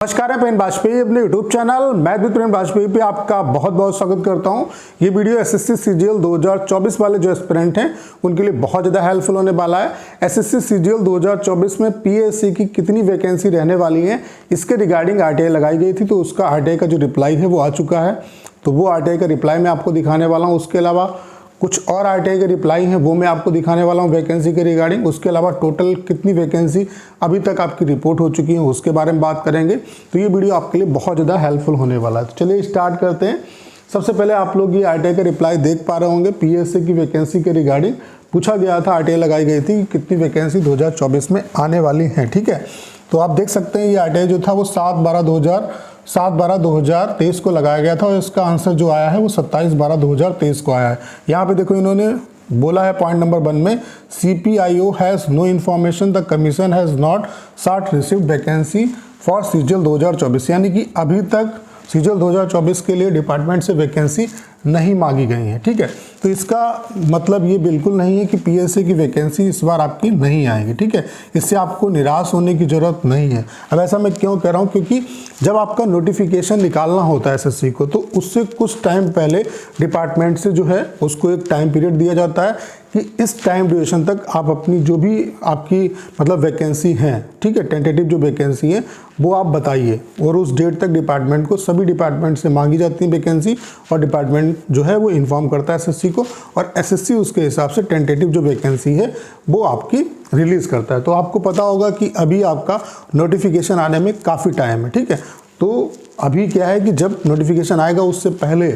नमस्कार, है प्रेम वाजपेयी अपने यूट्यूब चैनल मैं भी प्रेम वाजपेयी पे आपका बहुत बहुत स्वागत करता हूं। ये वीडियो एसएससी सीजीएल 2024 वाले जो एस्पिरेंट हैं उनके लिए बहुत ज़्यादा हेल्पफुल होने वाला है। एसएससी सीजीएल 2024 में पीएससी की कितनी वैकेंसी रहने वाली है इसके रिगार्डिंग आरटीआई लगाई गई थी, तो उसका आरटीआई का जो रिप्लाई है वो आ चुका है। तो वो आरटीआई का रिप्लाई मैं आपको दिखाने वाला हूँ। उसके अलावा कुछ और आरटीआई के रिप्लाई हैं वो मैं आपको दिखाने वाला हूं वैकेंसी के रिगार्डिंग। उसके अलावा टोटल कितनी वैकेंसी अभी तक आपकी रिपोर्ट हो चुकी है उसके बारे में बात करेंगे। तो ये वीडियो आपके लिए बहुत ज़्यादा हेल्पफुल होने वाला है। तो चलिए स्टार्ट करते हैं। सबसे पहले आप लोग ये आरटीआई का रिप्लाई देख पा रहे होंगे। पीएससी की वैकेंसी के रिगार्डिंग पूछा गया था, आरटीआई लगाई गई थी कि कितनी वैकेंसी 2024 में आने वाली है। ठीक है, तो आप देख सकते हैं ये आरटीआई जो था वो 7/12/2023 को लगाया गया था और इसका आंसर जो आया है वो 27/12/2023 को आया है। यहाँ पे देखो इन्होंने बोला है पॉइंट नंबर 1 में CPIO has no information the commission has not sought received vacancy for CGL 2024, यानी कि अभी तक सीजीएल 2024 के लिए डिपार्टमेंट से वैकेंसी नहीं मांगी गई है। ठीक है, तो इसका मतलब ये बिल्कुल नहीं है कि पीएससी की वैकेंसी इस बार आपकी नहीं आएगी। ठीक है, इससे आपको निराश होने की ज़रूरत नहीं है। अब ऐसा मैं क्यों कह रहा हूँ, क्योंकि जब आपका नोटिफिकेशन निकालना होता है एसएससी को तो उससे कुछ टाइम पहले डिपार्टमेंट से जो है उसको एक टाइम पीरियड दिया जाता है कि इस टाइम ड्यूरेशन तक आप अपनी जो भी आपकी मतलब वैकेंसी है, ठीक है, टेंटेटिव जो वैकेंसी है वो आप बताइए। और उस डेट तक डिपार्टमेंट को सभी डिपार्टमेंट से मांगी जाती है वैकेंसी और डिपार्टमेंट जो है वो इन्फॉर्म करता है एसएससी को और एसएससी उसके हिसाब से टेंटेटिव जो वैकेंसी है वो आपकी रिलीज़ करता है। तो आपको पता होगा कि अभी आपका नोटिफिकेशन आने में काफ़ी टाइम है। ठीक है, तो अभी क्या है कि जब नोटिफिकेशन आएगा उससे पहले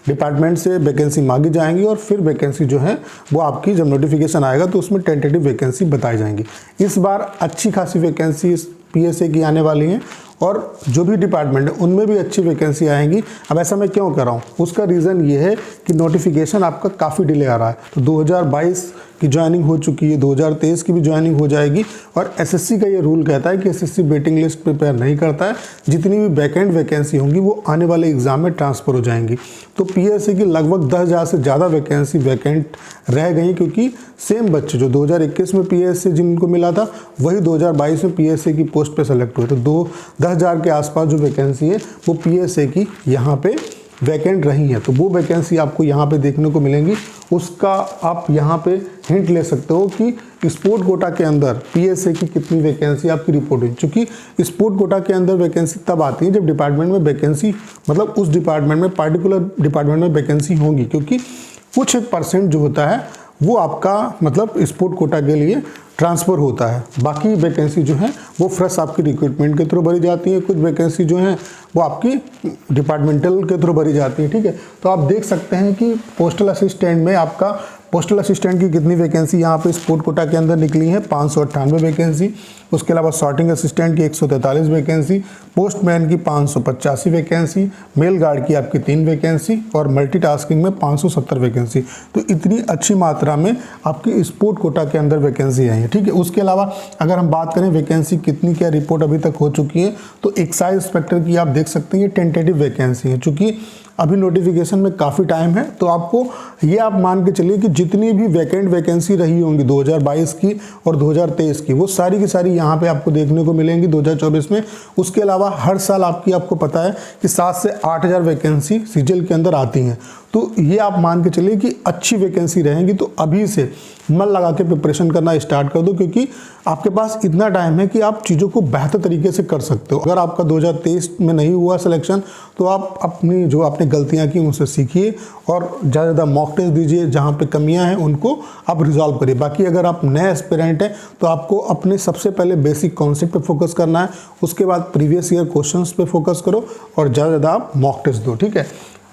डिपार्टमेंट से वैकेंसी मांगी जाएंगी और फिर वैकेंसी जो है वो आपकी जब नोटिफिकेशन आएगा तो उसमें टेंटेटिव वैकेंसी बताई जाएंगी। इस बार अच्छी खासी वैकेंसी पीएससी की आने वाली हैं और जो भी डिपार्टमेंट है उनमें भी अच्छी वैकेंसी आएंगी। अब ऐसा मैं क्यों कर रहा हूँ, उसका रीज़न ये है कि नोटिफिकेशन आपका काफ़ी डिले आ रहा है। तो 2022 की ज्वाइनिंग हो चुकी है, 2023 की भी ज्वाइनिंग हो जाएगी और एसएससी का ये रूल कहता है कि एसएससी वेटिंग लिस्ट प्रिपेयर नहीं करता है। जितनी भी वैकेंट वैकेंसी होंगी वो आने वाले एग्जाम में ट्रांसफ़र हो जाएंगी। तो पीएससी की लगभग 10,000 से ज़्यादा वैकेंसी वैकेंट रह गई, क्योंकि सेम बच्चे जो 2021 में पीएससी जिनको मिला था वही 2022 में पीएससी की पोस्ट पे सेलेक्ट हुए। तो 10,000 के आसपास जो वैकेंसी है वो पीएससी की यहाँ पे वैकेंट रही है। तो वो वैकेंसी आपको यहाँ पे देखने को मिलेंगी। उसका आप यहाँ पे हिंट ले सकते हो कि स्पोर्ट कोटा के अंदर पीएससी की कितनी वैकेंसी आपकी रिपोर्ट हुई। चूँकि स्पोर्ट कोटा के अंदर वैकेंसी तब आती है जब डिपार्टमेंट में वैकेंसी मतलब उस डिपार्टमेंट में पार्टिकुलर डिपार्टमेंट में वैकेंसी होंगी, क्योंकि कुछ एक % जो होता है वो आपका मतलब स्पोर्ट कोटा के लिए ट्रांसफ़र होता है। बाकी वैकेंसी जो है वो फ्रेश आपकी रिक्रूटमेंट के थ्रू भरी जाती है। कुछ वैकेंसी जो है वो आपकी डिपार्टमेंटल के थ्रू भरी जाती है। ठीक है, तो आप देख सकते हैं कि पोस्टल असिस्टेंट में आपका पोस्टल असिस्टेंट की कितनी वैकेंसी यहाँ पे स्पोर्ट कोटा के अंदर निकली है, 598 वैकेंसी। उसके अलावा सॉर्टिंग असिस्टेंट की 143 वैकेंसी, पोस्टमैन की 585 वैकेंसी, मेल गार्ड की आपकी 3 वैकेंसी और मल्टीटास्किंग में 570 वैकेंसी। तो इतनी अच्छी मात्रा में आपकी स्पोर्ट कोटा के अंदर वैकेंसी आई है। ठीक है, उसके अलावा अगर हम बात करें वैकेंसी कितनी क्या रिपोर्ट अभी तक हो चुकी है, तो एक्साइज इंस्पेक्टर की आप देख सकते हैं ये टेंटेटिव वैकेंसी है। चूँकि अभी नोटिफिकेशन में काफ़ी टाइम है तो आपको ये आप मान के चलिए कि जितनी भी वैकेंट वैकेंसी रही होंगी 2022 की और 2023 की वो सारी की सारी यहाँ पे आपको देखने को मिलेंगी 2024 में। उसके अलावा हर साल आपको पता है कि 7 से 8,000 वैकेंसी सीजीएल के अंदर आती हैं। तो ये आप मान के चलिए कि अच्छी वैकेंसी रहेंगी। तो अभी से मन लगा के प्रिपरेशन करना स्टार्ट कर दो, क्योंकि आपके पास इतना टाइम है कि आप चीज़ों को बेहतर तरीके से कर सकते हो। अगर आपका 2023 में नहीं हुआ सिलेक्शन तो आप अपनी जो आपने गलतियां की उनसे सीखिए और ज़्यादा मॉक टेस्ट दीजिए, जहाँ पे कमियां हैं उनको आप रिजॉल्व करिए। बाकी अगर आप नए एस्पिरेंट हैं तो आपको अपने सबसे पहले बेसिक कॉन्सेप्ट पे फोकस करना है, उसके बाद प्रीवियस ईयर क्वेश्चंस पे फोकस करो और ज़्यादा आप मॉक टेस्ट दो। ठीक है,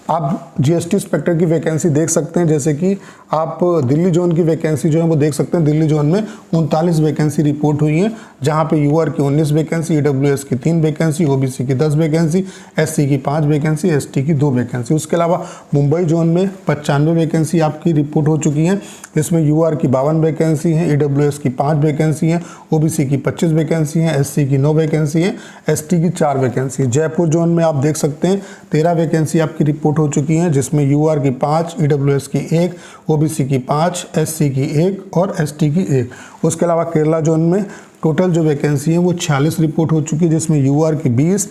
आप जीएसटी इंस्पेक्टर की वैकेंसी देख सकते हैं, जैसे कि आप दिल्ली जोन की वैकेंसी जो है वो देख सकते हैं। दिल्ली जोन में 39 वैकेंसी रिपोर्ट हुई है, जहां पे यूआर की 19 वैकेंसी, ईडब्ल्यूएस की 3 वैकेंसी, ओबीसी की 10 वैकेंसी, एससी की 5 वैकेंसी, एसटी की 2 वैकेंसी। उसके अलावा मुंबई जोन में 95 वैकेंसी आपकी रिपोर्ट हो चुकी है, इसमें यूआर की 52 वैकेंसी है, ईडब्ल्यूएस की 5 वैकेंसी है, ओबीसी की 25 वैकेंसी है, एससी की 9 वैकेंसी है, एसटी की 4 वैकेंसी। जयपुर जोन में आप देख सकते हैं 13 वैकेंसी आपकी रिपोर्ट हो चुकी हैं, जिसमें यूआर की 5, ईडब्ल्यूएस की 1, ओबीसी की 5, एससी की 1 और एसटी की 1। उसके अलावा केरला जोन में टोटल जो वैकेंसी है वो 46 रिपोर्ट हो चुकी है, जिसमें यूआर की 20,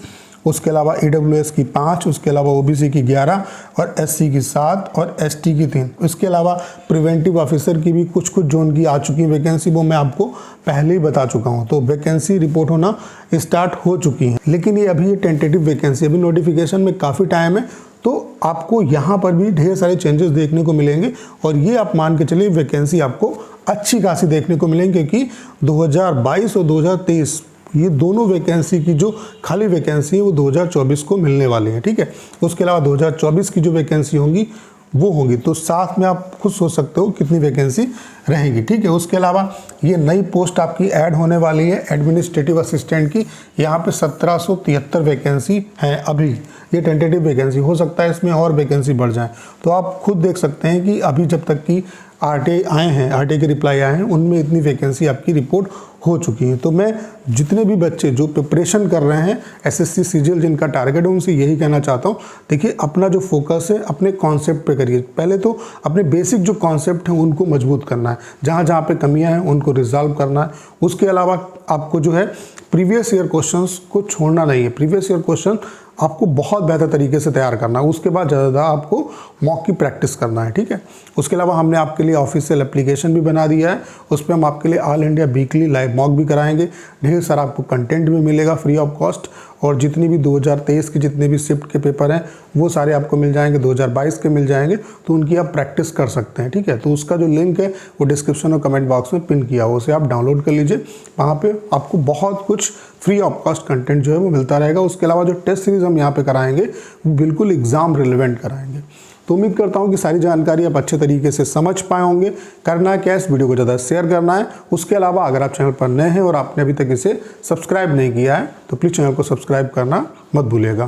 उसके अलावा ईडब्ल्यूएस की 5, उसके अलावा ओबीसी की 11 और एससी की 7 और एसटी की 3। इसके अलावा प्रिवेंटिव ऑफिसर की भी कुछ जोन की आ चुकी है वैकेंसी, वो मैं आपको पहले ही बता चुका हूँ। तो वैकेंसी रिपोर्ट होना स्टार्ट हो चुकी है, लेकिन ये अभी टेंटेटिव वैकेंसी, अभी नोटिफिकेशन में काफ़ी टाइम है, तो आपको यहाँ पर भी ढेर सारे चेंजेस देखने को मिलेंगे। और ये आप मान के चलिए वैकेंसी आपको अच्छी खासी देखने को मिलेंगी, क्योंकि 2022 और 2023 ये दोनों वैकेंसी की जो खाली वैकेंसी है वो 2024 को मिलने वाली है, ठीक है। उसके अलावा 2024 की जो वैकेंसी होंगी वो होंगी, तो साथ में आप खुद सोच सकते हो कितनी वैकेंसी रहेगी, ठीक है। उसके अलावा ये नई पोस्ट आपकी ऐड होने वाली है एडमिनिस्ट्रेटिव असिस्टेंट की, यहाँ पे 1773 वैकेंसी है अभी। ये टेंटेटिव वैकेंसी, हो सकता है इसमें और वैकेंसी बढ़ जाए, तो आप खुद देख सकते हैं कि अभी जब तक की आरटीआई आए हैं, आरटीआई के रिप्लाई आए हैं, उनमें इतनी वैकेंसी आपकी रिपोर्ट हो चुकी है। तो मैं जितने भी बच्चे जो प्रिपरेशन कर रहे हैं एसएससी सीजीएल जिनका टारगेट है, उनसे यही कहना चाहता हूँ, देखिए अपना जो फोकस है अपने कॉन्सेप्ट पे करिए। पहले तो अपने बेसिक जो कॉन्सेप्ट हैं उनको मजबूत करना है, जहाँ जहाँ पे कमियाँ हैं उनको रिजॉल्व करना है। उसके अलावा आपको जो है प्रीवियस ईयर क्वेश्चंस को छोड़ना नहीं है, प्रीवियस ईयर क्वेश्चन आपको बहुत बेहतर तरीके से तैयार करना है। उसके बाद ज़्यादा आपको मॉक की प्रैक्टिस करना है, ठीक है। उसके अलावा हमने आपके लिए ऑफिशियल एप्लीकेशन भी बना दिया है, उस पर हम आपके लिए all India weekly live mock भी कराएंगे। ढेर सारा आपको कंटेंट भी मिलेगा फ्री ऑफ कॉस्ट, और जितनी भी 2023 के जितने भी शिफ्ट के पेपर हैं वो सारे आपको मिल जाएंगे, 2022 के मिल जाएंगे, तो उनकी आप प्रैक्टिस कर सकते हैं, ठीक है। तो उसका जो लिंक है वो डिस्क्रिप्शन और कमेंट बॉक्स में पिन किया हो, उसे आप डाउनलोड कर लीजिए। वहाँ पे आपको बहुत कुछ फ्री ऑफ कॉस्ट कंटेंट जो है वो मिलता रहेगा। उसके अलावा जो टेस्ट सीरीज हम यहाँ पे कराएंगे वो बिल्कुल एग्जाम रिलेवेंट कराएंगे। तो उम्मीद करता हूँ कि सारी जानकारी आप अच्छे तरीके से समझ पाए होंगे। करना है क्या, इस वीडियो को ज़्यादा शेयर करना है। उसके अलावा अगर आप चैनल पर नए हैं और आपने अभी तक इसे सब्सक्राइब नहीं किया है तो प्लीज़ चैनल को सब्सक्राइब करना मत भूलिएगा।